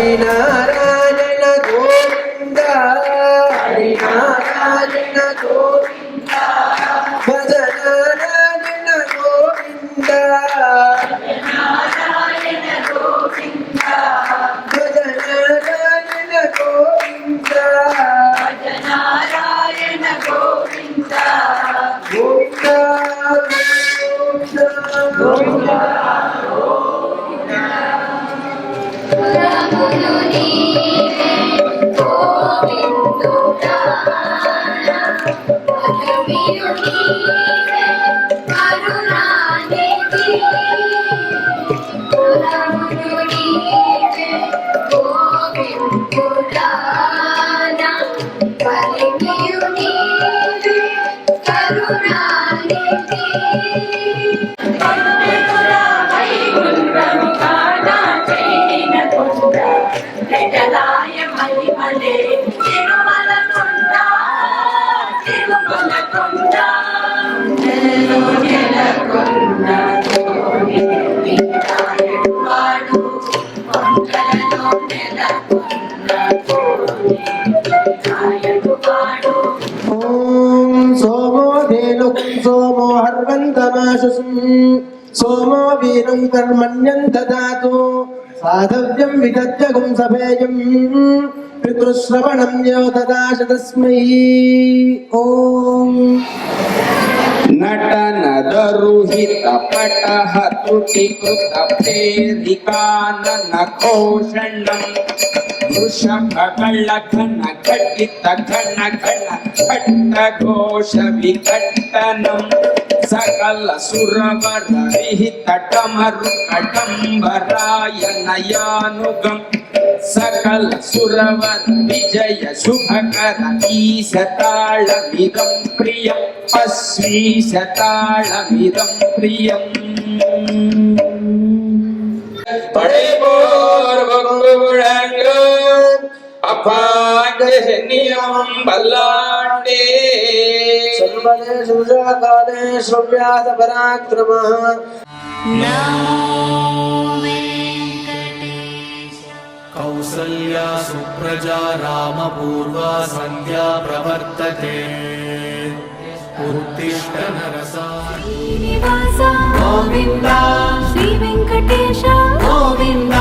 హరినారాయణ గోవింద హరినారాయణ గోవింద భజనారాయణ గోవింద నారాయణ గోవింద భజనారాయణ గోవింద నారాయణ గోవింద గోవింద గోవింద రాములు నీవే గోవిందుడా భగవీయు నీవే కరుణానిధి రాములు నీవే గోవిందుడా భగవీయు నీవే కరుణానిధి జలాయ మహిమలే తిరుమల కొండ తిరుమల కొండ నెలకొండ వాడు కొండలలో నెలకొండ వాడు ఓం సోమో ధేను సోమో హర్వంతమాశుసం సోమో వీరం కర్మణ్యం దదాతు సాధవ్యం విదజ్జగుం సభేయం పితృశ్రవణం యో దదాశ తస్మై ఓం ನಟನದರುಹಿತ ಪಟಹ ತುಟಿಕೃತ ಪ್ರೇರಿಕಾನನ ಘೋಷಣಂ ವೃಷಭಗಳ ಘನ ಘಟಿತ ಘನ ಘನ ಘಟ್ಟ ಘೋಷ ವಿಘಟ್ಟನಂ ಸಕಲ ಸುರವರ ವಿಹಿತ ಡಮರು ಕಡಂಬರಾಯ ನಯಾನುಗಂ ಸಕಲ ಸುರವರ ವಿಜಯ ಶುಭಕರ ಈಶತಾಳಮಿದಂ ಪ್ರಿಯಂ ಅಶ್ವೀಶತಾಳಮಿದಂ ಪ್ರಿಯಂ ಪಡೆಬೋರ್ವಂಗುಳಂಗ ಅಪಾಂಗನಿಯಂ ಬಲ್ಲಾಂಡೇ ಸರ್ವದೇ ಸುಜಾಕಾಲೇ ಶ್ರವ್ಯಾಸ ಪರಾಕ್ರಮಃ कौसल्या सुप्रजा रामपूर्वा सन्ध्या प्रवर्तते उत्तिष्ठ नरसानिवास गोविन्द श्री वेङ्कटेश गोविन्द